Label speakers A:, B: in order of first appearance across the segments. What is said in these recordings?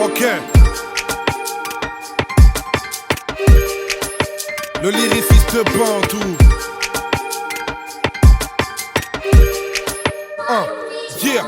A: Ok. Le lyriciste Bantou. Yeah.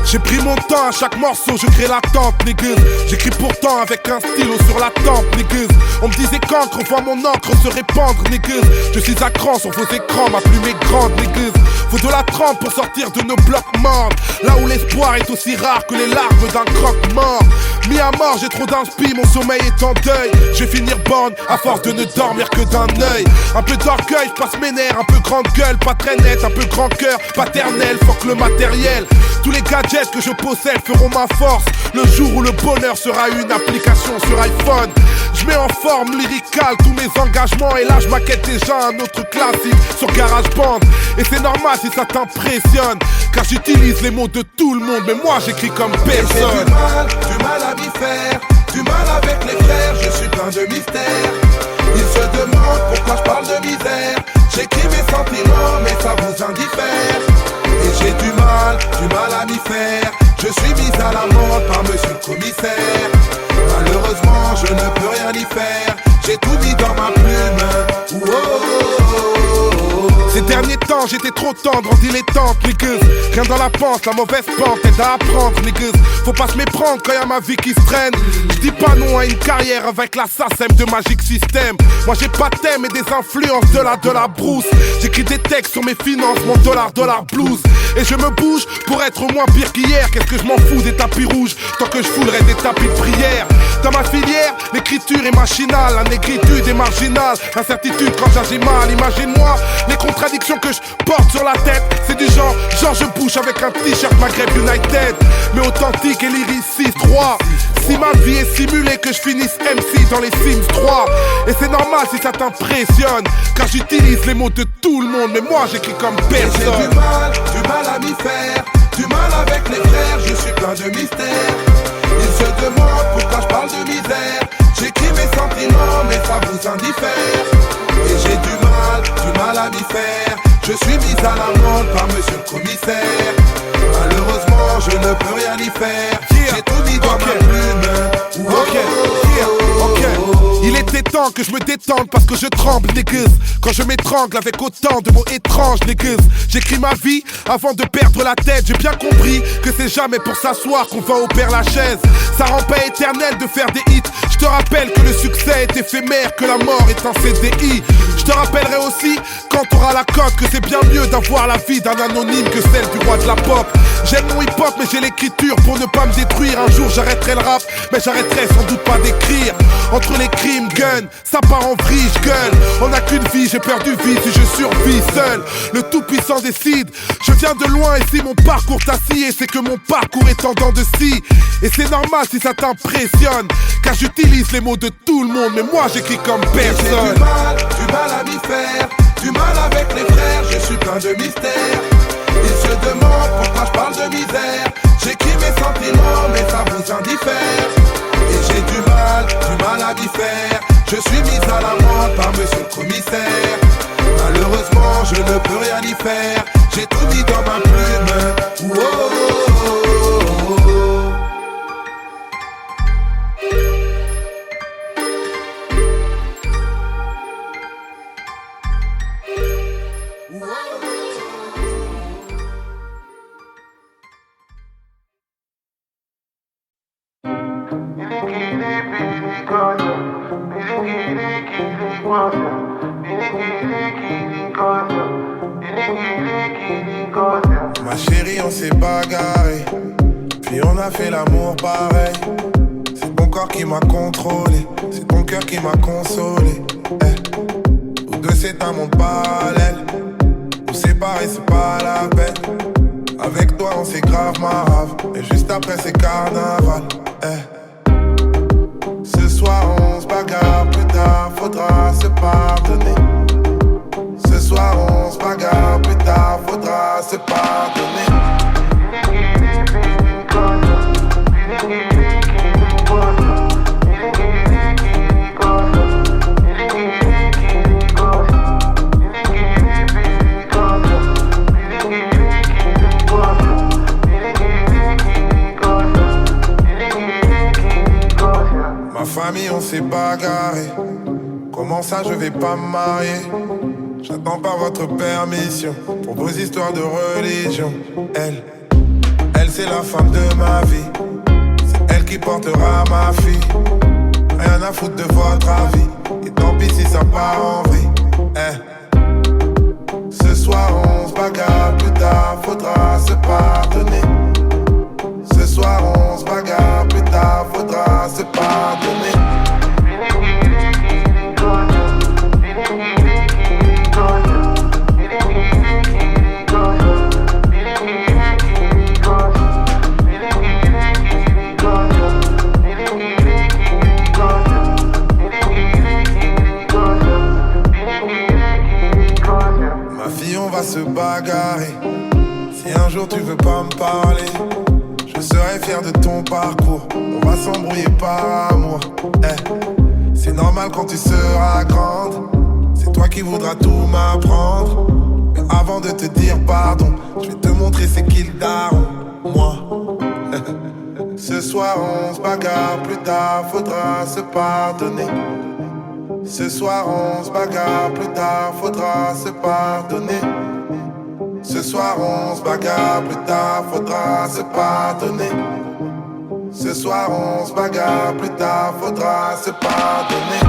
A: J'ai pris mon temps à chaque morceau, je crée l'attente, niggas. J'écris pourtant avec un stylo sur la tempe, niggas. On me disait qu'encre, on voit mon encre se répandre, niggas. Je suis à cran sur vos écrans, ma plume est grande, niggas. Faut de la trempe pour sortir de nos blocs morts. Là où l'espoir est aussi rare que les larmes d'un croque-mort. Mis à mort, j'ai trop d'inspi, mon sommeil est en deuil. Je vais finir borne à force de ne dormir que d'un œil. Un peu d'orgueil, je passe mes nerfs, un peu grande gueule, pas très net, un peu grand cœur, paternel, fuck le matériel. Tous les gadgets que je possède feront ma force. Le jour où le bonheur sera une application sur iPhone. Je mets en forme lyricale tous mes engagements. Et là je maquette déjà un autre classique sur GarageBand. Et c'est normal si ça t'impressionne, car j'utilise les mots de tout le monde. Mais moi j'écris comme personne.
B: J'ai du mal à m'y faire, du mal avec les frères, je suis plein de mystères. Ils se demandent pourquoi je parle de misère. J'écris mes sentiments mais ça vous indiffère. Et j'ai du mal à m'y faire. Je suis mis à l'amende par monsieur le commissaire. Malheureusement je ne peux rien y faire. J'ai tout mis dans ma plume.
A: Ces derniers temps j'étais trop tendre en dilettante, niggas. Rien dans la pente, la mauvaise pente aide à apprendre, niggas. Faut pas se méprendre quand y'a ma vie qui se traîne. J'dis pas non à une carrière avec la SACEM de Magic System. Moi j'ai pas de thème et des influences de la brousse. J'écris des textes sur mes finances, mon dollar blues. Et je me bouge pour être moins pire qu'hier. Qu'est-ce que je m'en fous des tapis rouges tant que je foulerai des tapis de prière. Dans ma filière, l'écriture est machinale, la négritude est marginale. Incertitude quand j'agis mal, imagine-moi les contradictions que je porte sur la tête. C'est du genre George Bush avec un t-shirt Maghreb United. Mais authentique et lyriciste 3. Si ma vie est simulée, que je finisse MC dans les Sims 3. Et c'est normal si ça t'impressionne, car j'utilise les mots de tout le monde. Mais moi j'écris comme personne.
B: J'ai du mal à m'y faire, du mal avec les frères, je suis plein de mystères. Ils se demandent pourquoi je parle de misère. J'écris mes sentiments mais ça vous indiffère. Et j'ai du mal à m'y faire. Je suis mis à l'amende par monsieur le commissaire. Malheureusement je ne peux rien y faire. J'ai tout mis dans ma plume.
A: Il était temps que je me détende parce que je tremble, niggas. Quand je m'étrangle avec autant de mots étranges, niggas. J'écris ma vie avant de perdre la tête. J'ai bien compris que c'est jamais pour s'asseoir qu'on va au Père Lachaise. Ça rend pas éternel de faire des hits. Je te rappelle que le succès est éphémère, que la mort est un CDI. Je te rappellerai aussi, quand t'auras la cote, que c'est bien mieux d'avoir la vie d'un anonyme que celle du roi de la pop. J'aime mon hip-hop mais j'ai l'écriture pour ne pas me détruire. Un jour j'arrêterai le rap, mais j'arrêterai sans doute pas d'écrire. Entre les crimes, gun, ça part en vrille, je gueule. On n'a qu'une vie, j'ai peur du vide si je survis seul. Le tout-puissant décide. Je viens de loin et si mon parcours t'assied, c'est que mon parcours est en dents de scie. Et c'est normal si ça t'impressionne, car j'utilise les mots de tout le monde. Mais moi j'écris comme personne.
B: J'ai du mal à m'y faire, du mal avec les frères, je suis plein de mystères. Ils se demandent pourquoi je parle de misère. J'écris mes sentiments mais ça vous indiffère. Et j'ai du mal à m'y faire. Je suis mis à l'amende par monsieur le commissaire. Malheureusement je ne peux rien y faire. J'ai tout mis dans ma plume.
C: Ma chérie, on s'est bagarré, puis on a fait l'amour pareil. C'est ton corps qui m'a contrôlé, c'est ton cœur qui m'a consolé. Nous deux c'est un monde parallèle, nous séparer c'est pas la peine. Avec toi on s'est grave marave, et juste après c'est carnaval. Ce soir on se bagarre, plus tard faudra se pardonner. Ce soir on se bagarre, plus tard faudra se pardonner. s'est bagarré. Comment ça je vais pas me marier? J'attends pas votre permission pour vos histoires de religion. Elle c'est la femme de ma vie. C'est elle qui portera ma fille. Rien à foutre de votre avis. Et tant pis si ça part en vrille. Ce soir on se bagarre, plus tard faudra se pardonner. Ce soir on se bagarre, plus tard faudra se pardonner. Ma fille, on va se bagarrer. Si un jour tu veux pas me parler, je serai fier de ton parcours. On va s'embrouiller par amour. C'est normal quand tu seras grande. C'est toi qui voudras tout m'apprendre. Mais avant de te dire pardon, je vais te montrer c'est qui le daron. Moi. Ce soir on se bagarre, plus tard faudra se pardonner. Ce soir on se bagarre, plus tard faudra se pardonner. Ce soir on se bagarre, plus tard faudra se pardonner. Ce soir on se bagarre, plus tard faudra se pardonner.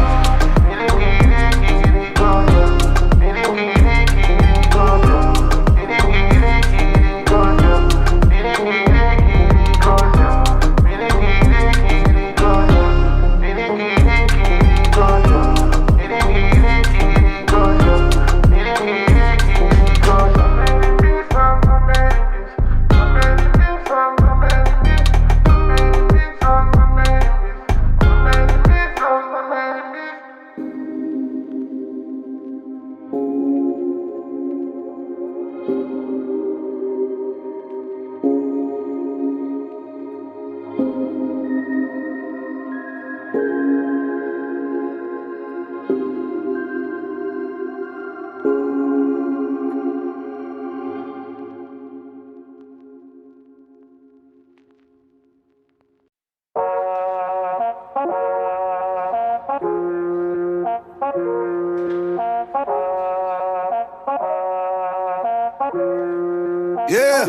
C: Yeah.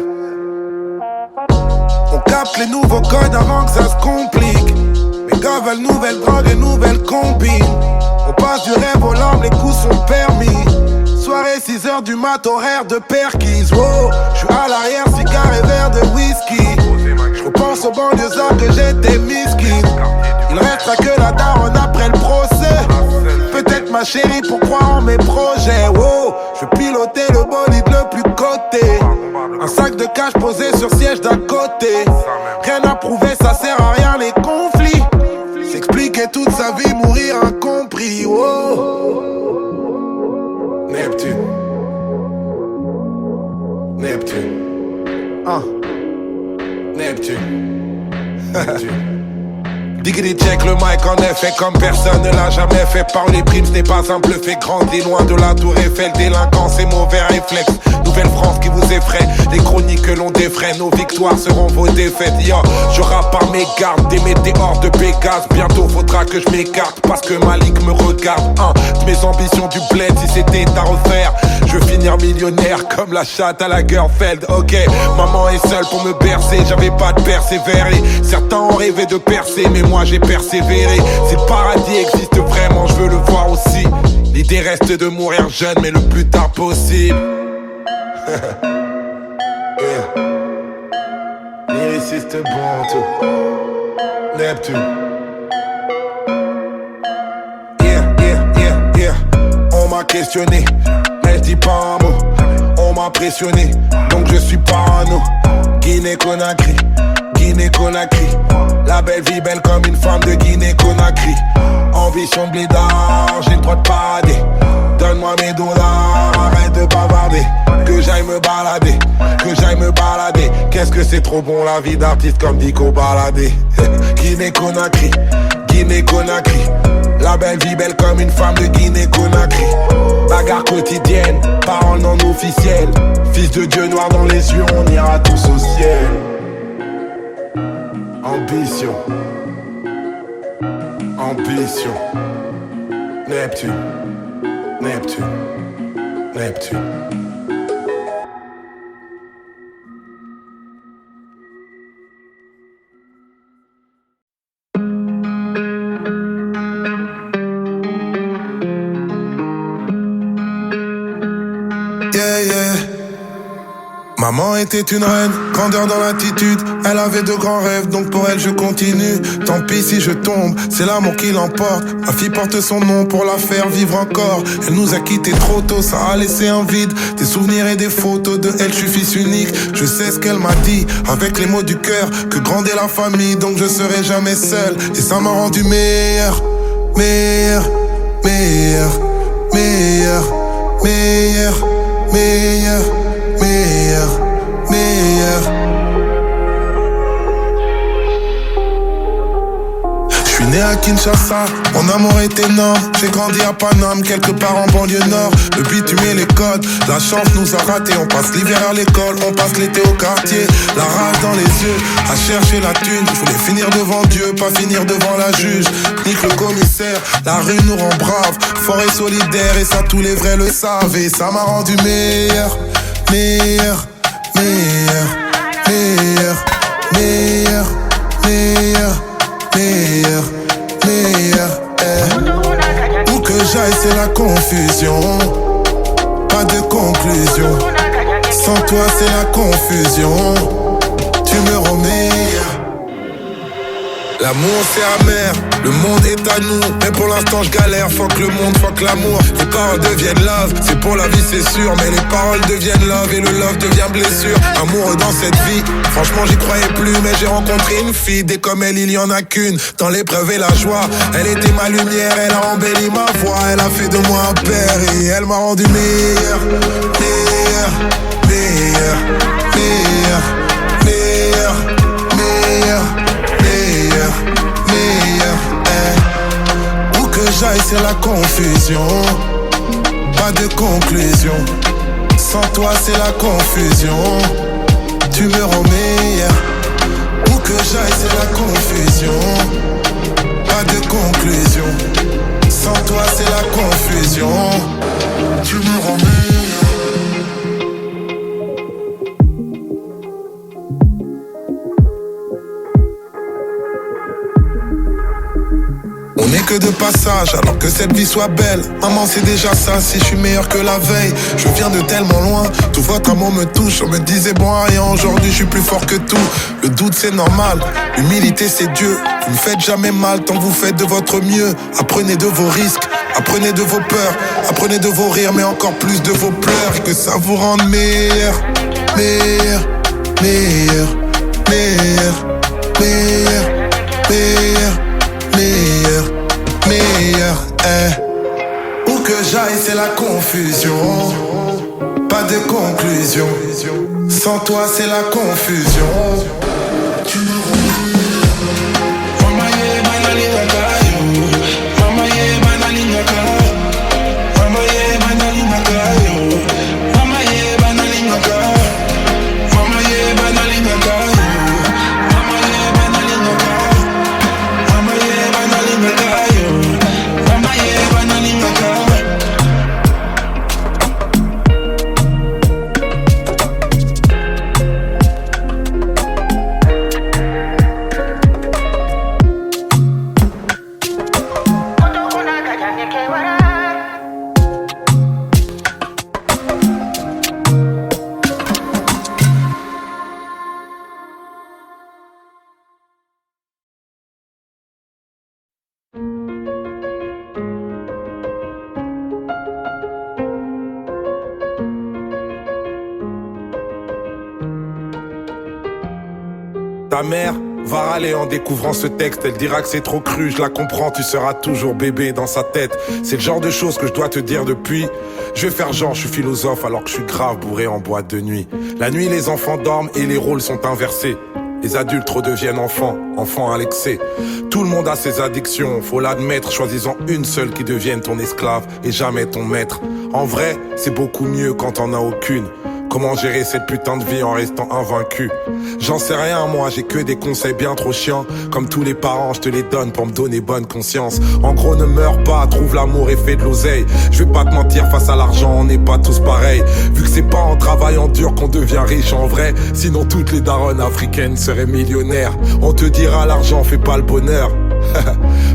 C: On capte les nouveaux codes avant que ça se complique. Mes gars veulent nouvelle drogue et nouvelle combine. On passe du rêve au larmes, les coups sont permis. Soirée 6h du mat, horaire de perquise. Wow, j'suis à l'arrière, cigare et verre de whisky. J'repense aux banlieusards que j'étais miskin. Il restera que la daronne après le procès. Peut-être ma chérie pour croire en mes projets. Wow, je pilotais le bolide le plus coté. Un sac de cash posé sur siège d'à côté. Rien à prouver, ça sert à rien les conflits. S'expliquer toute sa vie, mourir incompris. Wow. Neptune. Neptune. Neptune. Neptune. Diggity check le mic en effet comme personne ne l'a jamais fait. Par les primes ce n'est pas un bluff et grandi loin de la tour Eiffel. Délinquance et mauvais réflexes. Nouvelle France qui vous effraie. Les chroniques que l'on défraie. Nos victoires seront vos défaites. Yo, je rappe par mes gardes. Des météores de Pégase. Bientôt faudra que je m'écarte parce que Malik me regarde. De mes ambitions du bled si c'était à refaire. Je veux finir millionnaire comme la chatte à la Girlfeld. Ok, maman est seule pour me bercer. J'avais pas de persévérer. Certains ont rêvé de percer mais moi j'ai persévéré. Si le paradis existe vraiment, je veux le voir aussi. L'idée reste de mourir jeune, mais le plus tard possible. Yeah. Lyriciste bon tout. Neptune. Yeah. On m'a questionné, mais je dis pas un mot. On m'a pressionné, donc je suis parano. Guinée-Conakry. Guinée-Conakry. La belle vie belle comme une femme de Guinée-Conakry. Ambition de blédard, j'ai le droit de parader. Donne-moi mes dollars, arrête de bavarder. Que j'aille me balader, que j'aille me balader. Qu'est-ce que c'est trop bon la vie d'artiste comme Dico Baladé. Guinée-Conakry, Guinée-Conakry. La belle vie belle comme une femme de Guinée-Conakry. Bagarre quotidienne, parole non officielle. Fils de Dieu noir dans les yeux, on ira tous au ciel. Ambition. ambition. Neptune, Neptune, Neptune.
B: Yeah, yeah. Maman était une reine, grandeur dans l'attitude. Elle avait de grands rêves, donc pour elle je continue. Tant pis si je tombe, c'est l'amour qui l'emporte. Ma fille porte son nom pour la faire vivre encore. Elle nous a quittés trop tôt, ça a laissé un vide. Des souvenirs et des photos de elle, je suis fils unique. Je sais ce qu'elle m'a dit, avec les mots du cœur, que grande est la famille, donc je serai jamais seul. Et ça m'a rendu meilleur, meilleur, meilleur, meilleur, meilleur, meilleur, meilleur, meilleur. Je suis né à Kinshasa, mon amour est énorme. J'ai grandi à Paname, quelque part en banlieue nord. Le bitume et les codes, la chance nous a ratés. On passe l'hiver à l'école, on passe l'été au quartier. La rage dans les yeux, à chercher la thune. Je voulais finir devant Dieu, pas finir devant la juge. Nique le commissaire, la rue nous rend braves. Fort et solidaire, et ça tous les vrais le savent. Et ça m'a rendu meilleur, meilleur, meilleur, meilleur, meilleur, meilleur, meilleur, meilleur, eh. Où que j'aille c'est la confusion, pas de conclusion. Sans toi c'est la confusion, tu me rends meilleur. L'amour c'est amer, le monde est à nous. Mais pour l'instant je galère, fuck le monde, fuck l'amour. Les paroles deviennent love, c'est pour la vie c'est sûr. Mais les paroles deviennent love et le love devient blessure. Amoureux dans cette vie, franchement j'y croyais plus. Mais j'ai rencontré une fille, des comme elle il y en a qu'une. Dans l'épreuve et la joie, elle était ma lumière. Elle a embelli ma voix, elle a fait de moi un père. Et elle m'a rendu meilleur, meilleur, meilleur, meilleur, meilleur, meilleur, meilleur, meilleur, eh. Où que j'aille c'est la confusion, pas de conclusion. Sans toi c'est la confusion, tu me rends meilleur. Où que j'aille c'est la confusion, pas de conclusion. Sans toi c'est la confusion, tu me rends meilleur. On n'est que de passage, alors que cette vie soit belle. Maman c'est déjà ça, si je suis meilleur que la veille. Je viens de tellement loin, tout votre amour me touche. On me disait bon à rien, aujourd'hui je suis plus fort que tout. Le doute c'est normal, l'humilité c'est Dieu. Vous ne faites jamais mal tant que vous faites de votre mieux. Apprenez de vos risques, apprenez de vos peurs. Apprenez de vos rires, mais encore plus de vos pleurs. Et que ça vous rende meilleur, meilleur, meilleur, meilleur, meilleur, meilleur, meilleur, meilleur, eh. Où que j'aille c'est la confusion, pas de conclusion. Sans toi c'est la confusion, tu me
A: Ta mère va râler en découvrant ce texte. Elle dira que c'est trop cru, je la comprends, tu seras toujours bébé dans sa tête. C'est le genre de choses que je dois te dire depuis. Je vais faire genre, je suis philosophe alors que je suis grave bourré en boîte de nuit. La nuit les enfants dorment et les rôles sont inversés. Les adultes redeviennent enfants, enfants à l'excès. Tout le monde a ses addictions, faut l'admettre. Choisis-en une seule qui devienne ton esclave et jamais ton maître. En vrai, c'est beaucoup mieux quand t'en as aucune.
C: Comment gérer cette putain de vie en restant invaincu? J'en sais rien moi, j'ai que des conseils bien trop chiants. Comme tous les parents, je te les donne pour me donner bonne conscience. En gros, ne meurs pas, trouve l'amour et fais de l'oseille. Je vais pas te mentir, face à l'argent, on n'est pas tous pareils. Vu que c'est pas en travaillant dur qu'on devient riche en vrai. Sinon toutes les daronnes africaines seraient millionnaires. On te dira l'argent fait pas le bonheur.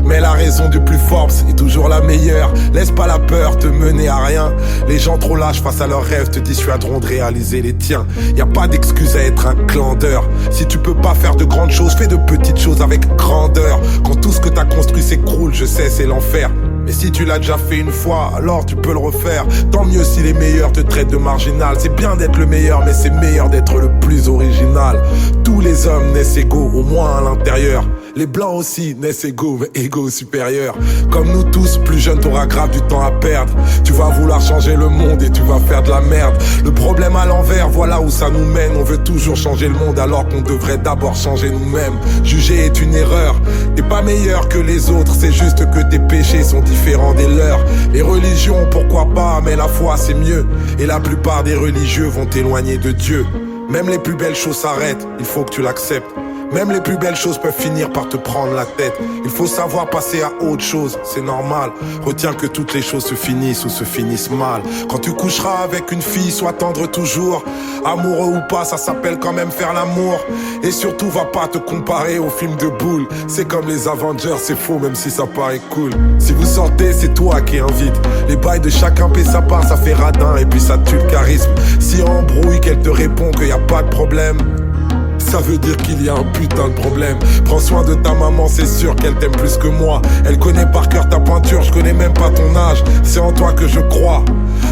C: Mais la raison du plus fort est toujours la meilleure. Laisse pas la peur te mener à rien. Les gens trop lâches face à leurs rêves te dissuaderont de réaliser les tiens. Y a pas d'excuse à être un clandeur. Si tu peux pas faire de grandes choses, fais de petites choses avec grandeur. Quand tout ce que t'as construit s'écroule, je sais c'est l'enfer. Mais si tu l'as déjà fait une fois, alors tu peux le refaire. Tant mieux si les meilleurs te traitent de marginal. C'est bien d'être le meilleur, mais c'est meilleur d'être le plus original. Tous les hommes naissent égaux, au moins à l'intérieur. Les blancs aussi naissent égaux, mais égaux supérieurs. Comme nous tous, plus jeune t'auras grave du temps à perdre. Tu vas vouloir changer le monde et tu vas faire de la merde. Le problème à l'envers, voilà où ça nous mène. On veut toujours changer le monde alors qu'on devrait d'abord changer nous-mêmes. Juger est une erreur. T'es pas meilleur que les autres, c'est juste que tes péchés sont différents des leurs. Les religions, pourquoi pas, mais la foi c'est mieux. Et la plupart des religieux vont t'éloigner de Dieu. Même les plus belles choses s'arrêtent, il faut que tu l'acceptes. Même les plus belles choses peuvent finir par te prendre la tête. Il faut savoir passer à autre chose, c'est normal. Retiens que toutes les choses se finissent ou se finissent mal. Quand tu coucheras avec une fille, sois tendre toujours. Amoureux ou pas, ça s'appelle quand même faire l'amour. Et surtout, va pas te comparer aux films de boules. C'est comme les Avengers, c'est faux même si ça paraît cool. Si vous sortez, c'est toi qui invite. Les bails de chacun paie sa part, ça fait radin et puis ça tue le charisme. Si embrouille, qu'elle te répond qu'il y a pas de problème, ça veut dire qu'il y a un putain de problème. Prends soin de ta maman, c'est sûr qu'elle t'aime plus que moi. Elle connaît par cœur ta pointure, je connais même pas ton âge. C'est en toi que je crois.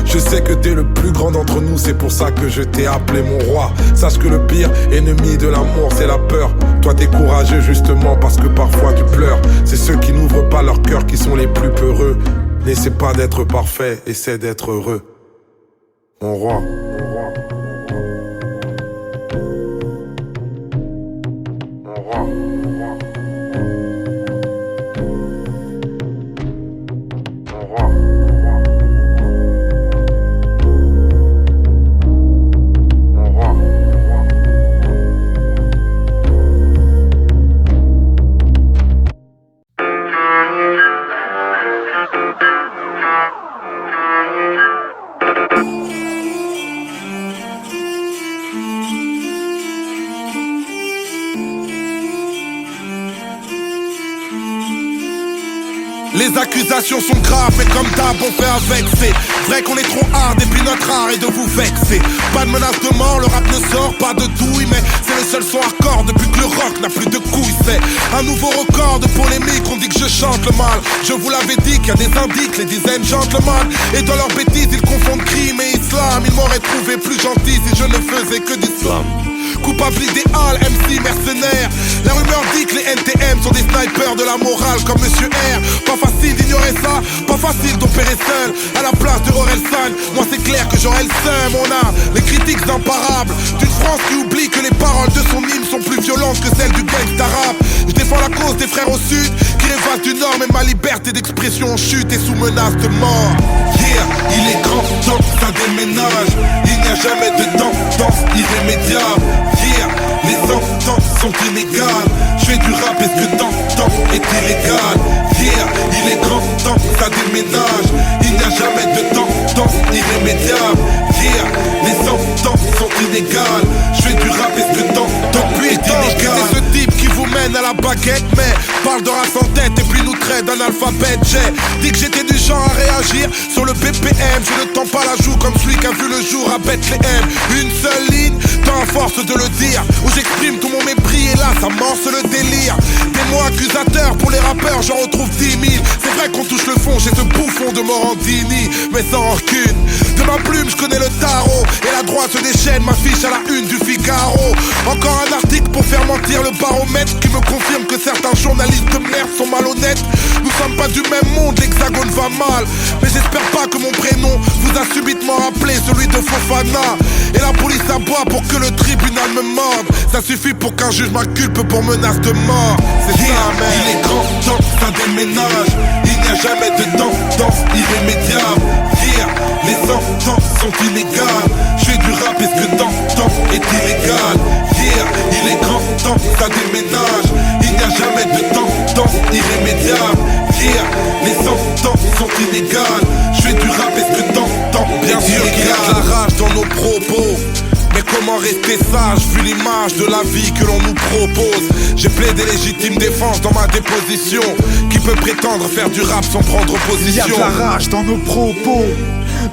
C: Je sais que t'es le plus grand d'entre nous, c'est pour ça que je t'ai appelé mon roi. Sache que le pire ennemi de l'amour, c'est la peur. Toi t'es courageux justement parce que parfois tu pleures. C'est ceux qui n'ouvrent pas leur cœur qui sont les plus peureux. N'essaie pas d'être parfait, essaie d'être heureux. Mon roi.
A: Les accusations sont graves, mais comme d'hab on fait avec. C'est vrai qu'on est trop hard et puis notre art est de vous vexer. Pas de menace de mort, le rap ne sort pas de douille, mais c'est le seul son hardcore depuis que le rock n'a plus de couilles. C'est un nouveau record de polémique, on dit que je chante le mal. Je vous l'avais dit qu'il y a des indices, les dizaines gentlemen. Et dans leurs bêtises ils confondent crime et islam. Ils m'auraient trouvé plus gentil si je ne faisais que du slam. Coupable idéal, MC mercenaire. La rumeur dit que les NTM sont des snipers de la morale comme Monsieur R. Pas facile d'ignorer ça, pas facile d'opérer seul à la place de Orelsan. Moi c'est clair que j'aurai le seum. On a les critiques imparables d'une France qui oublie que les paroles de son hymne sont plus violentes que celles du gangsta rap. Je défends la cause des frères au sud qui rêvent du nord, mais ma liberté d'expression en chute et sous menace de mort.
B: Yeah, il est grand temps que ça déménage. Il n'y a jamais de tendance irrémédiable. Yeah, les sentences sont inégales. Je fais du rap et ce que t'entends est illégal. Yeah, il est grand temps que ça déménage. Il n'y a jamais de tendance irrémédiable. Yeah, les sentences sont inégales. Je fais du rap et ce que t'entends est illégal.
A: C'est ce type qui vous mène à la baguette, mais parle de race en tête et puis nous traite d'un alphabet. J'ai dit que j'étais du genre à réagir sur le BPM. Je ne tends pas la joue comme celui qui a vu le jour à Bethléem. Une seule ligne, tant à force de le dire, où j'exprime tout mon mépris et là ça morce le délire. Des mots accusateurs pour les rappeurs, j'en retrouve 10 000. C'est vrai qu'on touche le fond chez ce bouffon de Morandini, mais sans rancune. De ma plume je connais le tarot, et la droite se déchaîne, m'affiche à la une du Figaro. Encore un article pour faire mentir le baromètre, qui me confirme que certains journalistes de merde sont malhonnêtes. Nous sommes pas du même monde, l'hexagone va mal, mais j'espère pas que mon prénom vous a subitement rappelé celui de Fofana. Et la police aboie pour que le tribunal me morde. Ça suffit pour qu'un juge m'inculpe pour menace de mort. C'est
B: Yeah,
A: ça, mec.
B: il est grand temps que ça déménage. Il n'y n'y a jamais de tendance irrémédiable. Yeah, les sentences sont illégales. Je fais du rap et ce que t'entends est illégal. Yeah, il est grand temps que ça déménage. Il n'y a jamais de tendance irrémédiable. Yeah, les sentences sont illégales. Je fais du rap et ce que t'entends bien sûr qu'il y a de la rage dans nos propos. Mais comment rester sage vu l'image de la vie que l'on nous propose? J'ai plaidé légitime défense dans ma déposition. Qui peut prétendre faire du rap sans prendre position?
D: Il y a de la rage dans nos propos.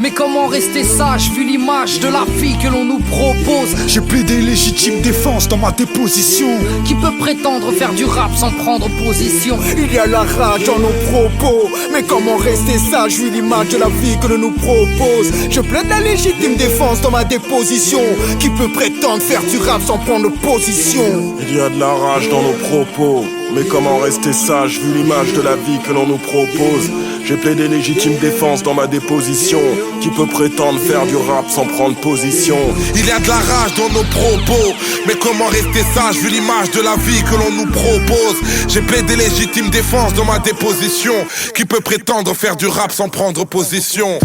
E: Mais comment rester sage vu l'image de la vie que l'on nous propose?
D: J'ai plaidé légitime défense dans ma déposition.
E: Qui peut prétendre faire du rap sans prendre position?
D: Il y a la rage dans nos propos. Mais comment rester sage vu l'image de la vie que l'on nous propose? Je plaide la légitime défense dans ma déposition. Qui peut prétendre faire du rap sans prendre position?
F: Il y a de la rage dans nos propos. Mais comment rester sage vu l'image de la vie que l'on nous propose? J'ai plaidé légitime défense dans ma déposition. Qui peut prétendre faire du rap sans prendre position?
B: Il y a de la rage dans nos propos. Mais comment rester sage vu l'image de la vie que l'on nous propose? J'ai plaidé légitime défense dans ma déposition. Qui peut prétendre faire du rap sans prendre position?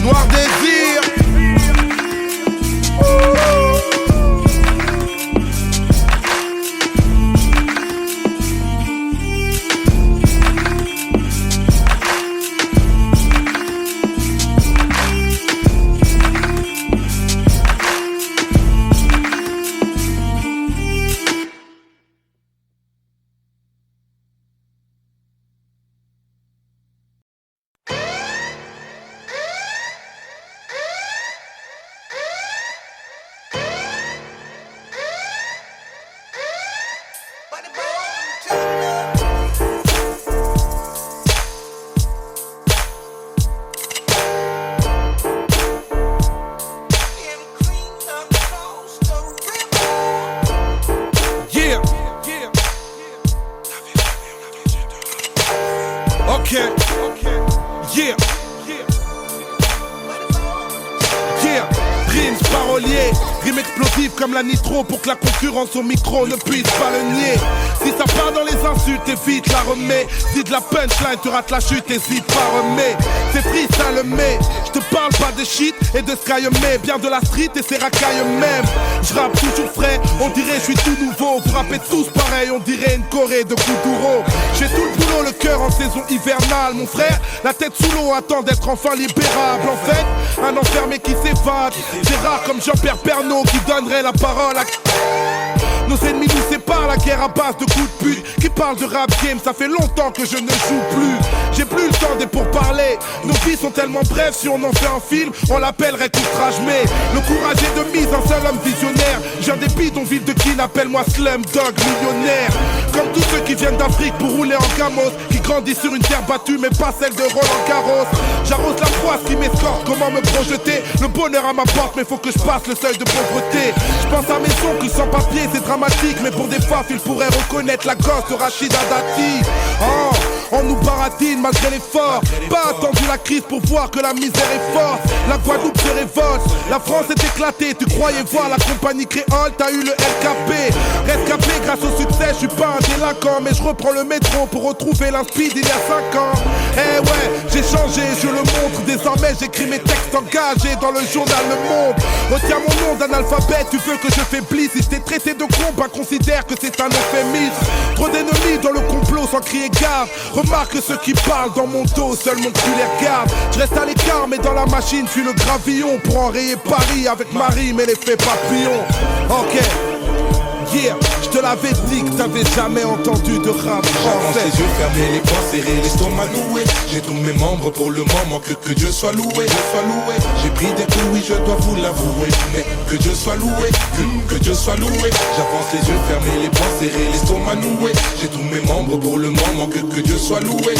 B: Noir désir. Comme la nitro pour que la concurrence au micro ne puisse pas le nier. Si ça part dans les insultes, évite la remets. Si de la punchline tu rates la chute, hésite pas remets. C'est freestyle mais je te parle pas de shit et de sky mais bien de la street et ses racailles même. Je rappe toujours frais, on dirait je suis tout nouveau. Vous rappez tous pareil, on dirait une Corée de Kuduro. J'ai tout le boulot, le cœur en saison hivernale. Mon frère, la tête sous l'eau attend d'être enfin libérable. En fait, un enfermé qui s'évade. C'est rare comme Jean-Pierre Pernaut qui donnerait la parole à... Nos ennemis nous séparent, la guerre à base de coups de pute. Qui parle de rap game, ça fait longtemps que je ne joue plus. J'ai plus le temps des pourparlers. Nos vies sont tellement brèves, si on en fait un film, on l'appellerait outrage. Mais le courage est de mise, un seul homme visionnaire. J'ai des bidonvilles de qui appelle-moi Slumdog millionnaire. Comme tous ceux qui viennent d'Afrique pour rouler en camos, qui grandissent sur une terre battue mais pas celle de Roland Garros. J'arrose la froisse qui m'escorte, comment me projeter? Le bonheur à ma porte mais faut que je passe le seuil de pauvreté. Je pense à mes oncles sans papier, c'est dramatique. Mais pour des faf ils pourraient reconnaître la gosse de Rachida Dati. Oh, on nous baratine malgré l'effort. Pas attendu la crise pour voir que la misère est forte. La Guadeloupe se révolte, la France est éclatée. Tu croyais voir la compagnie créole, t'as eu le LKP. Rescapé grâce au succès, je suis pas un délinquant. Mais je reprends le métro pour retrouver l'inspi d'il y a 5 ans. Eh ouais, j'ai changé, je le montre. Désormais j'écris mes textes engagés dans le journal Le Monde. Retiens mon nom d'analphabète, tu veux que je faiblisse. Si je t'ai traité de con, bah considère que c'est un euphémisme. Trop d'ennemis dans le complot sans crier gare. Remarque ceux qui parlent dans mon dos, seul mon cul les regarde. Je reste à l'écart mais dans la machine, je suis le gravillon. Pour enrayer Paris avec Marie mais l'effet papillon. Ok. Yeah, je te l'avais dit que t'avais jamais entendu de rap français.
C: Les yeux fermés, les poings serrés, l'estomac noué. J'ai tous mes membres pour le moment, que Dieu soit loué, J'ai pris des coups, oui, je dois vous l'avouer. Mais que Dieu soit loué, que Dieu soit loué. J'avance les yeux fermés, les poings serrés, l'estomac noué. J'ai tous mes membres pour le moment, que Dieu soit loué,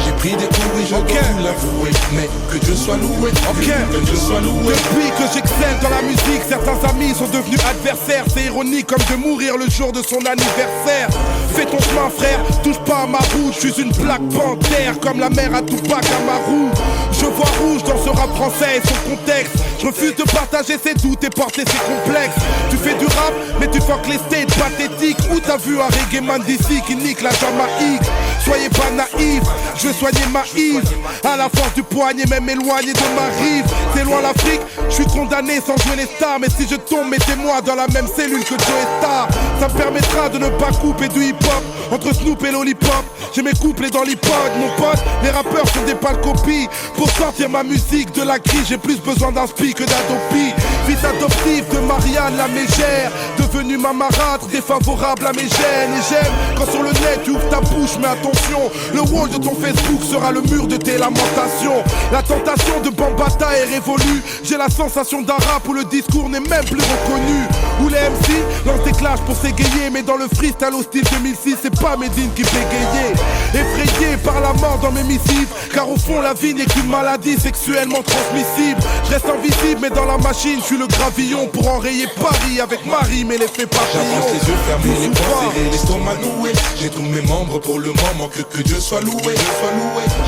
C: J'ai pris des coups, oui, je dois vous l'avouer. Mais que Dieu soit loué, que Dieu soit loué.
B: Depuis que j'excelle dans la musique, certains amis
A: amis sont devenus adversaires. C'est ironique comme de mourir le jour de son anniversaire. Fais ton chemin frère, touche pas à ma route. Je suis une plaque panthère comme la mère à Tupac Amaru. Je vois rouge dans ce rap français et son contexte. Je refuse de partager ses doutes et porter ses complexes. Tu fais du rap mais tu fuck les states pathétiques. Où t'as vu un reggae man d'ici qui nique la Jamaïque? Soyez pas naïfs, je veux soigner ma Yves. À la force du poignet, même éloigné de ma rive. C'est loin l'Afrique, je suis condamné sans jouer les stars. Mais si je tombe, mettez-moi dans la même cellule que Joe Star. Ça me permettra de ne pas couper du hip-hop entre Snoop et Lollipop. J'ai mes couplets dans l'iPod, mon pote. Les rappeurs sont des pâles copies. Pour sortir ma musique de la crise, j'ai plus besoin d'un spi que d'Adopi. Fils adoptif de Marianne la mégère, devenu ma marâtre, défavorable à mes gènes. Et j'aime quand sur le net tu ouvres ta bouche, mais attention, le wall de ton Facebook sera le mur de tes lamentations. La tentation de Bambata est révolue. J'ai la sensation d'un rap où le discours n'est même plus reconnu. Où les MC lancent des clashs pour s'égayer, mais dans le freestyle au style 2006, c'est pas Medine qui fait gayer. Effrayé par la mort dans mes missives, car au fond la vie n'est qu'une maladie sexuellement transmissible. Je reste invisible mais dans la machine, je suis le gravillon pour enrayer Paris avec Marie, mais l'effet papillon.
B: J'avance les yeux fermés, les poings serrés, l'estomac noué. J'ai tous mes membres pour le moment, que Dieu soit loué,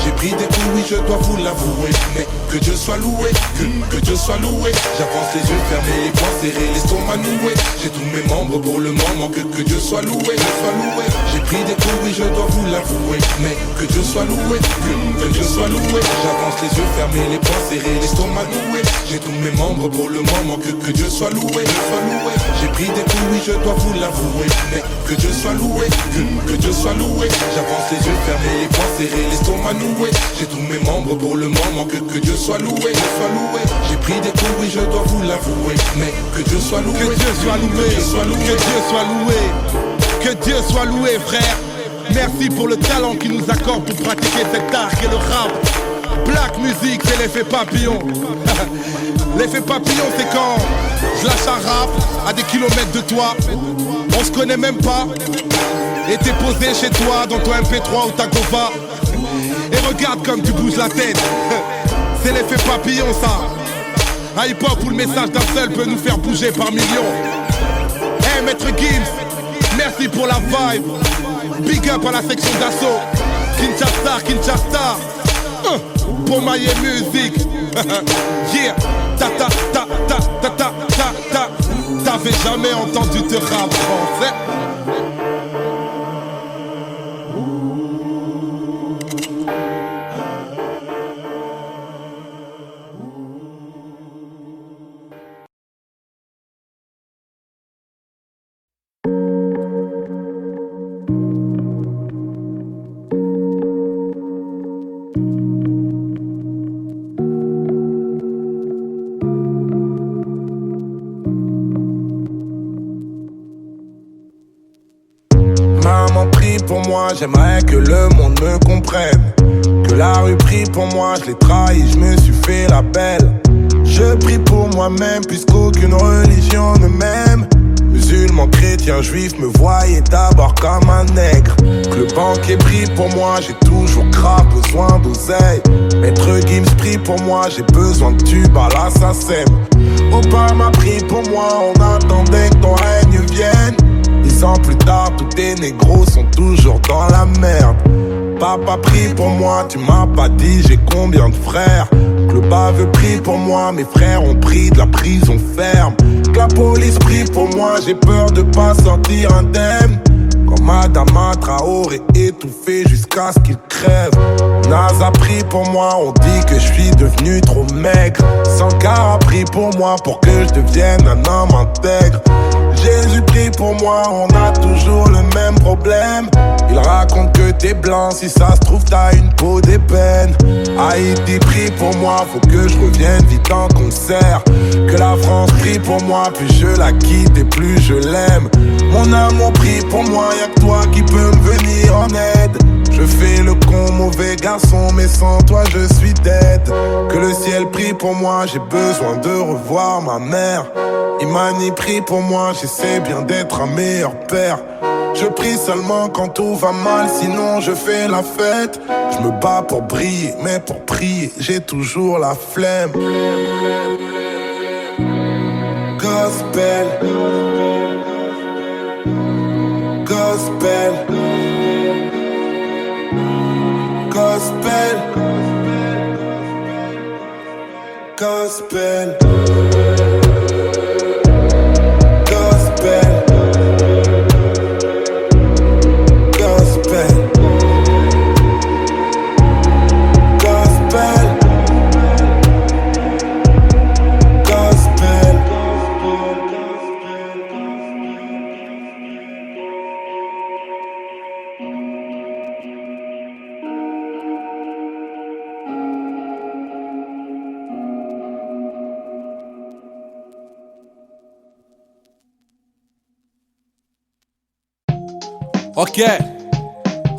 B: J'ai pris des coups, oui je dois vous l'avouer, mais que Dieu soit loué, que Dieu soit loué. J'avance les yeux fermés, les poings serrés, l'estomac noué. J'ai tous mes membres pour le moment, que Dieu soit loué, J'ai pris des coups, oui je dois vous l'avouer, mais que Dieu soit loué, que Dieu soit loué. J'avance les yeux fermés, les poings serrés, l'estomac noué. J'ai tous mes membres pour le moment, que Dieu soit loué, J'ai pris des coups, oui je dois vous l'avouer, mais que Dieu soit loué, que Dieu soit loué. J'avance les yeux fermés, les poings serrés, l'estomac noué. J'ai tous mes membres pour le moment, que Dieu soit loué, J'ai pris des coups, oui je dois vous l'avouer, mais que Dieu soit loué,
A: que Dieu soit loué, que Dieu soit loué, que Dieu soit loué frère. Merci pour le talent qu'il nous accorde pour pratiquer cet art qu'est le rap. Black music, c'est l'effet papillon. L'effet papillon, c'est quand je lâche un rap à des kilomètres de toi. On se connaît même pas. Et t'es posé chez toi dans ton MP3 ou ta Gova. Et regarde comme tu bouges la tête. C'est l'effet papillon ça. Un hip-hop où le message d'un seul peut nous faire bouger par millions. Hey Maître Gims, merci pour la vibe. Big up à la section d'assaut. Kinshasa pour mailler musique. Yeah. Ta ta ta ta ta ta ta ta. T'avais jamais entendu de rap français?
C: Pour moi, j'aimerais que le monde me comprenne. Que la rue prie pour moi, je l'ai trahi, je me suis fait la belle. Je prie pour moi-même, puisqu'aucune religion ne m'aime. Musulman, chrétien, juif me voyaient d'abord comme un nègre. Que le banquier prie pour moi, j'ai toujours grave besoin d'oseille. Maître Gims prie pour moi, j'ai besoin de tubes à la SACEM. Obama prie pour moi, on attendait que ton règne vienne. 10 ans plus tard, tous tes négros sont toujours dans la merde. Papa prie pour moi, tu m'as pas dit j'ai combien de frères. Que le baveux prie pour moi, mes frères ont pris de la prison ferme. Que la police prie pour moi, j'ai peur de pas sortir indemne. Comme Adama Traoré étouffé jusqu'à ce qu'il crève. NASA prie pour moi, on dit que je suis devenu trop maigre. Sankara prie pour moi pour que je devienne un homme intègre. Jésus prie pour moi, on a toujours le même problème. Il raconte que t'es blanc, si ça se trouve t'as une peau d'ébène. Haïti prie pour moi, faut que je revienne vite en concert. Que la France prie pour moi, plus je la quitte et plus je l'aime. Mon amour prie pour moi, y'a que toi qui peux me venir en aide. Je fais le con, mauvais garçon, mais sans toi je suis dead. Que le ciel prie pour moi, j'ai besoin de revoir ma mère. Imani prie pour moi, j'essaie bien d'être un meilleur père. Je prie seulement quand tout va mal, sinon je fais la fête. Je me bats pour briller, mais pour prier, j'ai toujours la flemme. Cause Gospel. Gospel. Gospel. Gospel. Gospel. Gospel. Gospel. Gospel.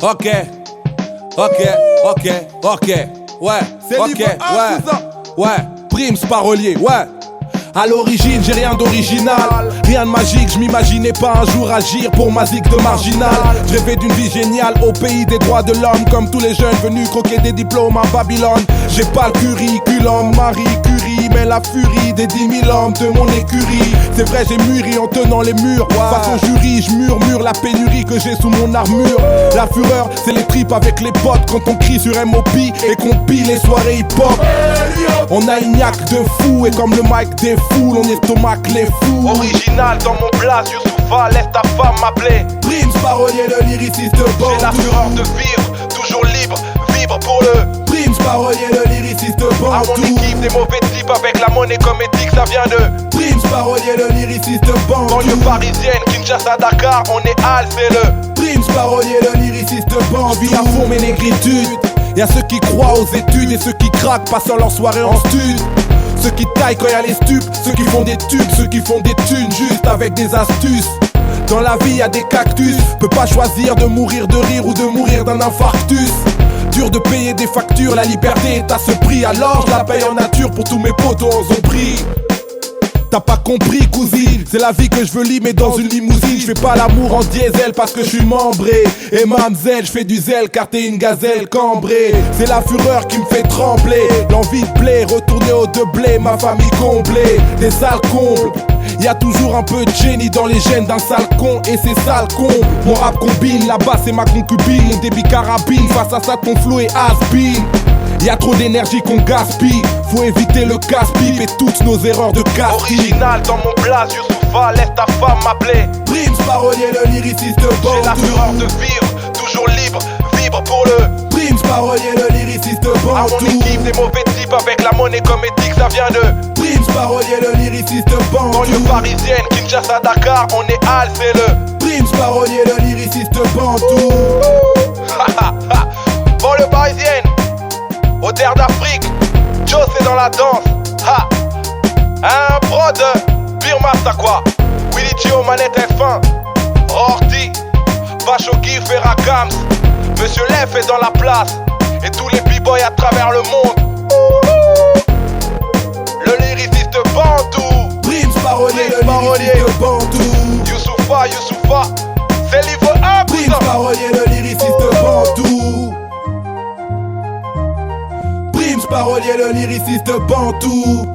A: Ok, ok, ouais,
B: C'est
A: ok,
B: niveau un,
A: ouais,
B: tout ça.
A: ouais, Primes parolier, ouais. À l'origine, j'ai rien d'original, rien de magique, je m'imaginais pas un jour agir pour ma zig de marginal. Je rêvais d'une vie géniale au pays des droits de l'homme, comme tous les jeunes venus croquer des diplômes à Babylone. J'ai pas le curriculum, Marie Curie, mais la furie des 10 000 hommes de mon écurie. C'est vrai, j'ai mûri en tenant les murs. Face au jury, je murmure la pénurie que j'ai sous mon armure. La fureur, c'est les tripes avec les potes quand on crie sur MOP et qu'on pille les soirées hip-hop. On a une niaque de fou et comme le mic des foules, on estomac les fous.
F: Original dans mon blaze, Youssoufa, laisse ta femme m'appeler.
A: Primes parolier, le lyriciste de bord.
F: J'ai la fureur de vivre, toujours libre, vibre pour le.
A: Primes parolier, le lyriciste de bord.
F: À mon équipe, des mauvais types avec la monnaie comme éthique, ça vient de.
A: Primes parolier, le lyriciste de bord.
F: Banlieue parisienne, Kinshasa, Dakar, on est hal, c'est le.
A: Primes parolier, le lyriciste de bord. Vis à fond mes négritudes. Y'a ceux qui croient aux études et ceux qui craquent passant leur soirée en stud. Ceux qui taillent quand y'a les stupes, ceux qui font des tubes, ceux qui font des thunes juste avec des astuces. Dans la vie y'a des cactus, peux pas choisir de mourir de rire ou de mourir d'un infarctus. Dur de payer des factures, la liberté est à ce prix, alors je la paye en nature pour tous mes potos ont pris. T'as pas compris cousine, c'est la vie que je veux limer dans une limousine. Je fais pas l'amour en diesel parce que je suis membré. Et mamzelle, je fais du zèle car t'es une gazelle cambrée. C'est la fureur qui me fait trembler. L'envie de blé, retourner au de blé, ma famille comblée. Des sales combles. Y'a toujours un peu de génie dans les gènes d'un sale con et c'est sale comble. Mon rap combine, là-bas c'est ma concubine. Mon débit carabine, face à ça ton flow est has-been. Y'a trop d'énergie qu'on gaspille, faut éviter le casse-pipe et toutes nos erreurs de casting.
F: Original dans mon blaze, Youssoufa, laisse ta femme m'appeler.
A: Primes parolier, le lyriciste de bord.
F: J'ai la fureur de vivre, toujours libre, vibre pour le.
A: Primes parolier, le lyriciste de bord.
F: À mon équipe, des mauvais types avec la monnaie comme éthique, ça vient de.
A: Primes parolier, le lyriciste de bord.
F: Banlieue parisienne, Kinshasa, Dakar, on est hal, c'est le.
A: Primes parolier, le lyriciste de Bantou.
F: Banlieue parisienne, au terre d'Afrique, Joe c'est dans la danse. Ha. Un prod, Pire Master quoi. Willy Gio, manette F1. Rorty, Vacho Gif et Rakams. Monsieur Lef est dans la place. Et tous les b-boys à travers le monde. Le lyriciste Bantou.
A: Primes parolier, le lyriciste de Bantou.
F: Youssoufa, c'est livre 1.
A: Primes parolier, le lyriciste de Bantou. Primes parolier, le lyriciste de Bantou.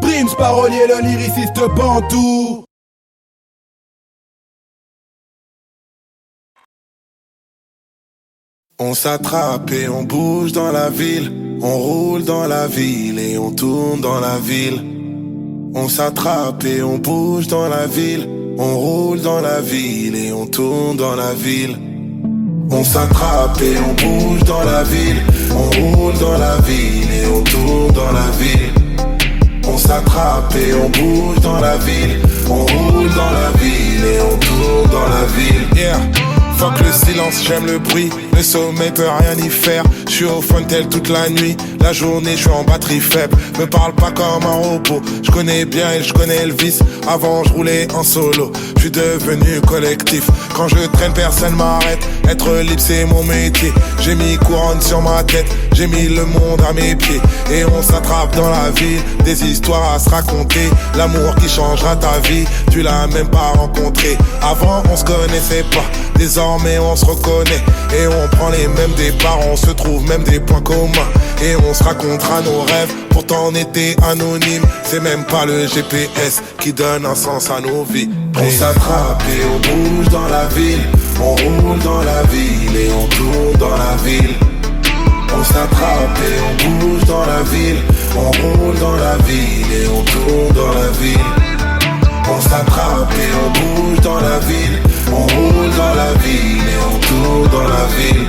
A: Primes parolier, le lyriciste de Bantou.
C: On s'attrape et on bouge dans la ville. On roule dans la ville et on tourne dans la ville. On s'attrape et on bouge dans la ville. On roule dans la ville et on tourne dans la ville. On s'attrape et on bouge dans la ville. On roule dans la ville et on tourne dans la ville. On s'attrape et on bouge dans la ville. On roule dans la ville et on tourne dans la ville.
F: Yeah. Fuck le silence, j'aime le bruit. Le sommeil peut rien y faire. Je suis au Fontel toute la nuit. La journée, je suis en batterie faible. Me parle pas comme un robot. Je connais bien et je connais le vice. Avant, je roulais en solo.
C: je suis devenu collectif. Quand je traîne personne m'arrête, être libre c'est mon métier. J'ai mis couronne sur ma tête, j'ai mis le monde à mes pieds. Et on s'attrape dans la ville, des histoires à se raconter. L'amour qui changera ta vie, tu l'as même pas rencontré. Avant on se connaissait pas, désormais on se reconnaît. Et on prend les mêmes départs, on se trouve même des points communs. Et on se racontera nos rêves, pourtant on était anonyme. C'est même pas le GPS qui donne un sens à nos vies. On s'attrape et on bouge dans la ville. On roule dans la ville et on tourne dans la ville. On s'attrape et on bouge dans la ville. On roule dans la ville et on tourne dans la ville. On s'attrape et on bouge dans la ville. On roule dans la ville et on tourne dans la ville.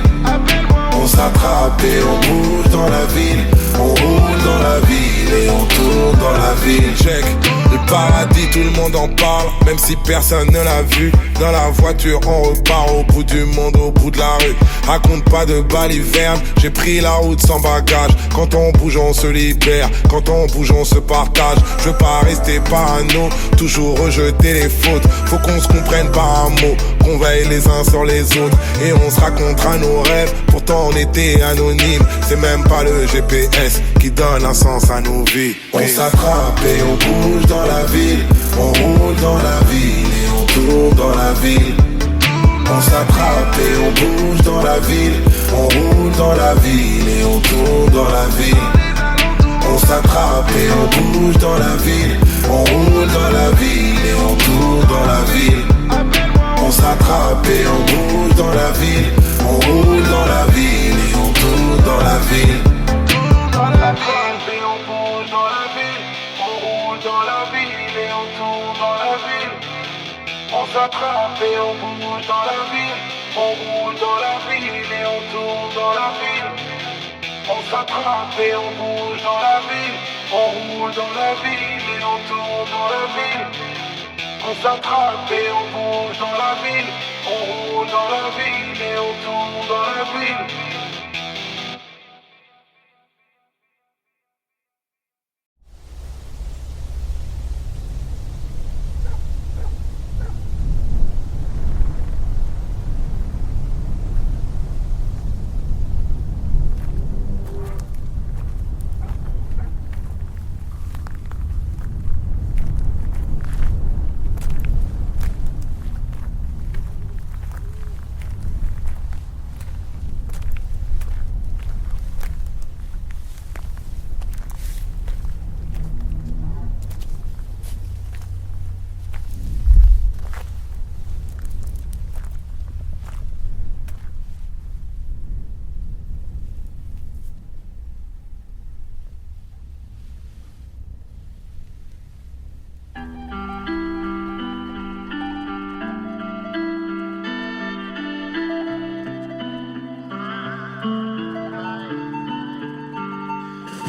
C: On s'attrape et on bouge dans la ville. On roule dans la ville et on tourne dans la ville. Check, le paradis tout le monde en parle, même si personne ne l'a vu. Dans la voiture on repart au bout du monde, au bout de la rue. Raconte pas de baliverne, j'ai pris la route sans bagage. Quand on bouge on se libère, quand on bouge on se partage. Je veux pas rester parano, toujours rejeter les fautes. Faut qu'on se comprenne par un mot, qu'on veille les uns sur les autres. Et on se racontera nos rêves, pourtant on était anonyme. C'est même pas le GPS qui donne un sens à nos vies. On s'attrape et on bouge dans la ville. On roule dans la ville et on tourne dans la ville. On s'attrape et on bouge dans la ville. On roule dans la ville et on tourne dans la ville. On s'attrape et on bouge dans la ville. On roule dans la ville et on tourne dans la ville. On s'attrape et on bouge dans la ville. On roule dans la ville et on tourne dans la ville. On s'attrape et on bouge dans la ville. On roule dans la ville et on tourne dans la ville. On s'attrape et on bouge dans la ville. On roule dans la ville et on tourne dans la ville. On s'attrape et on bouge dans la ville. On roule dans la ville et on tourne dans la ville. On s'attrape et on bouge dans la ville. On roule dans la ville et on tourne dans la ville.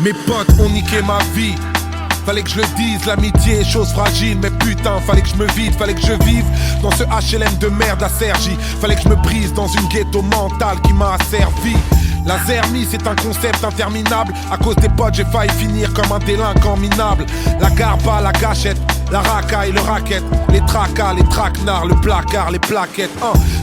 A: Mes potes ont niqué ma vie. Fallait que je le dise, l'amitié est chose fragile. Mais putain, fallait que je me vide, fallait que je vive dans ce HLM de merde à Cergy. Fallait que je me brise dans une ghetto mentale qui m'a asservi. La zermie c'est un concept interminable. À cause des potes j'ai failli finir comme un délinquant minable. La garba, la gâchette, la racaille, le racket, les tracas, les traquenards, le placard, les plaquettes.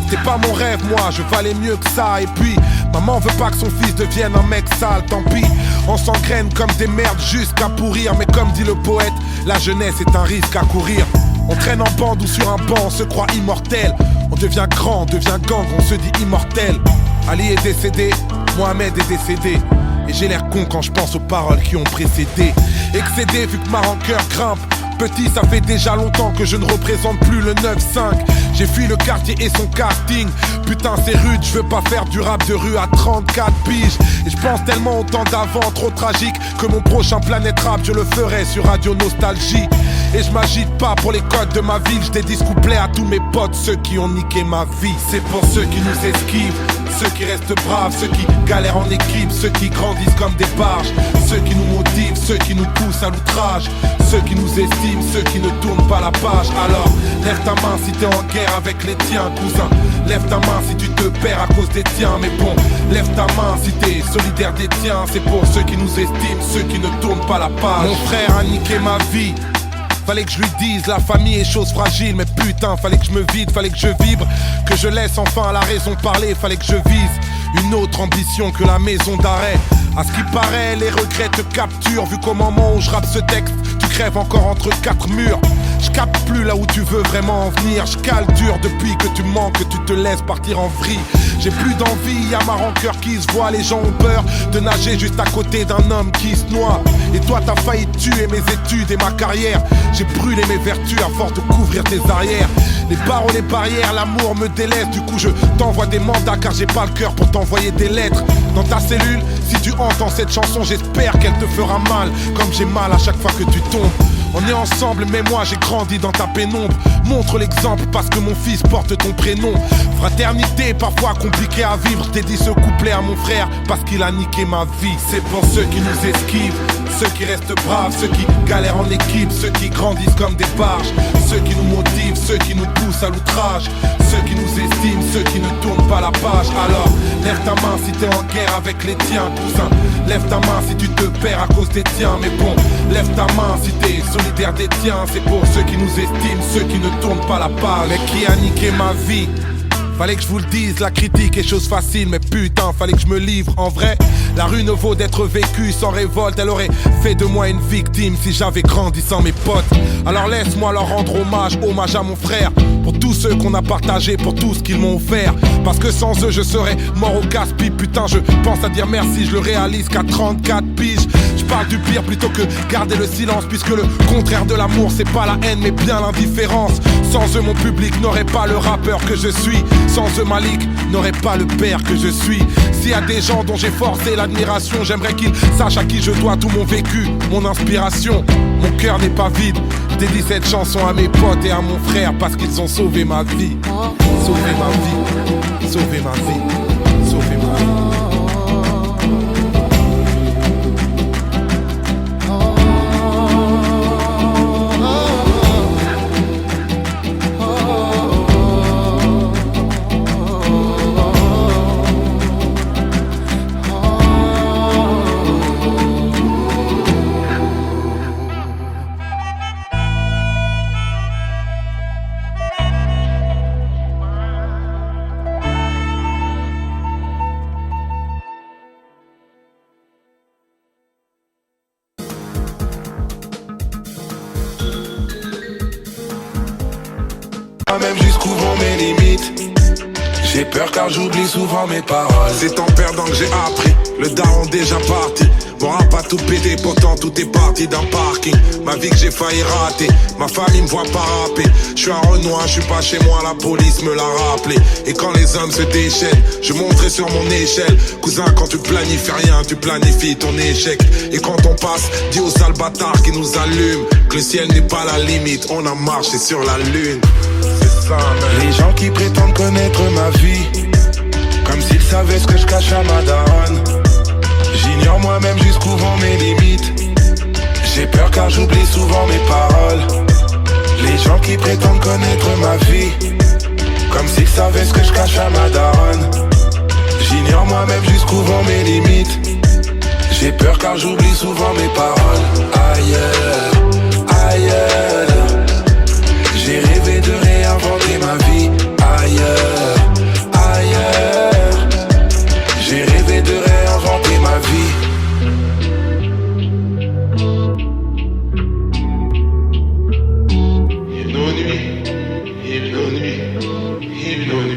A: C'était pas mon rêve moi, je valais mieux que ça. Et puis, maman veut pas que son fils devienne un mec sale, tant pis. On s'engraine comme des merdes jusqu'à pourrir. Mais comme dit le poète, la jeunesse est un risque à courir. On traîne en bande ou sur un banc, on se croit immortel. On devient grand, on devient gang, on se dit immortel. Ali est décédé, Mohamed est décédé. Et j'ai l'air con quand je pense aux paroles qui ont précédé. Excédé vu que ma rancœur grimpe. Petit, ça fait déjà longtemps que je ne représente plus le 9-5. J'ai fui le quartier et son karting. Putain c'est rude, je veux pas faire du rap de rue à 34 piges. Et je pense tellement au temps d'avant, trop tragique, que mon prochain Planète Rap je le ferai sur Radio Nostalgie. Et je m'agite pas pour les codes de ma ville. Je dédie ce couplet à tous mes potes, ceux qui ont niqué ma vie. C'est pour ceux qui nous esquivent, ceux qui restent braves, ceux qui galèrent en équipe, ceux qui grandissent comme des barges, ceux qui nous motivent, ceux qui nous poussent à l'outrage, ceux qui nous estiment, ceux qui ne tournent pas la page. Alors lève ta main si t'es en guerre avec les tiens, cousin. Lève ta main si tu te perds à cause des tiens. Mais bon, lève ta main si t'es solidaire des tiens. C'est pour ceux qui nous estiment, ceux qui ne tournent pas la page. Mon frère a niqué ma vie. Fallait que je lui dise, la famille est chose fragile. Mais putain, fallait que je me vide, fallait que je vibre, que je laisse enfin la raison parler. Fallait que je vise une autre ambition que la maison d'arrêt. À ce qui paraît, les regrets te capturent. Vu qu'au moment où je rappe ce texte, tu crèves encore entre quatre murs. Je capte plus là où tu veux vraiment en venir. Je cale dur depuis que tu manques, que tu te laisses partir en vrille. J'ai plus d'envie, y'a ma rancœur qui se voit. Les gens ont peur de nager juste à côté d'un homme qui se noie. Et toi t'as failli tuer mes études et ma carrière. J'ai brûlé mes vertus à force de couvrir tes arrières. Les barreaux, les barrières, l'amour me délaisse. Du coup je t'envoie des mandats car j'ai pas le cœur pour t'envoyer des lettres. Dans ta cellule, si tu entends cette chanson, j'espère qu'elle te fera mal, comme j'ai mal à chaque fois que tu tombes. On est ensemble, mais moi j'ai grandi dans ta pénombre. Montre l'exemple parce que mon fils porte ton prénom. Fraternité parfois compliquée à vivre. Je dédie ce couplet à mon frère parce qu'il a niqué ma vie. C'est pour ceux qui nous esquivent, ceux qui restent braves, ceux qui galèrent en équipe, ceux qui grandissent comme des barges, ceux qui nous motivent, ceux qui nous poussent à l'outrage, ceux qui nous estiment, ceux qui ne tournent pas la page. Alors lève ta main si t'es en guerre avec les tiens, cousin. Lève ta main si tu te perds à cause des tiens. Mais bon, lève ta main si t'es solidaire des tiens. C'est pour ceux qui nous estiment, ceux qui ne tournent pas la page. Mais qui a niqué ma vie? Fallait que je vous le dise, la critique est chose facile. Mais putain, fallait que je me livre. En vrai, la rue ne vaut d'être vécue sans révolte. Elle aurait fait de moi une victime si j'avais grandi sans mes potes. Alors laisse-moi leur rendre hommage, hommage à mon frère. Pour tous ceux qu'on a partagé, pour tout ce qu'ils m'ont offert. Parce que sans eux je serais mort au casse-pipe. Putain, je pense à dire merci, je le réalise qu'à 34 piges. Je parle du pire plutôt que garder le silence. Puisque le contraire de l'amour c'est pas la haine mais bien l'indifférence. Sans eux mon public n'aurait pas le rappeur que je suis. Sans eux Malik n'aurait pas le père que je suis. S'il y a des gens dont j'ai forcé l'admiration, j'aimerais qu'ils sachent à qui je dois tout mon vécu, mon inspiration. Mon cœur n'est pas vide, je dédie cette chanson à mes potes et à mon frère parce qu'ils ont sauvé ma vie. Sauvé ma vie, sauvé ma vie, sauvé ma vie.
C: Même jusqu'où vont mes limites. J'ai peur car j'oublie souvent mes paroles. C'est en perdant que j'ai appris, le daron déjà parti. Mon rap a tout pété, pourtant tout est parti d'un parking. Ma vie que j'ai failli rater, ma famille me voit pas rapper. Je suis un Renoir, je suis pas chez moi, la police me l'a rappelé. Et quand les hommes se déchaînent, je monterai sur mon échelle. Cousin, quand tu planifies rien, tu planifies ton échec. Et quand on passe, dis aux sales bâtards qui nous allument que le ciel n'est pas la limite, on a marché sur la lune. Les gens qui prétendent connaître ma vie, comme s'ils savaient ce que je cache à ma daronne. J'ignore moi-même jusqu'où vont mes limites. J'ai peur car j'oublie souvent mes paroles. Les gens qui prétendent connaître ma vie, comme s'ils savaient ce que je cache à ma daronne. J'ignore moi-même jusqu'où vont mes limites. J'ai peur car j'oublie souvent mes paroles. Ailleurs, ailleurs. J'ai rêvé de réinventer ma vie. Ailleurs, ailleurs. J'ai rêvé de réinventer ma vie. Il nos nuits, il nos nuits, il nos nuits.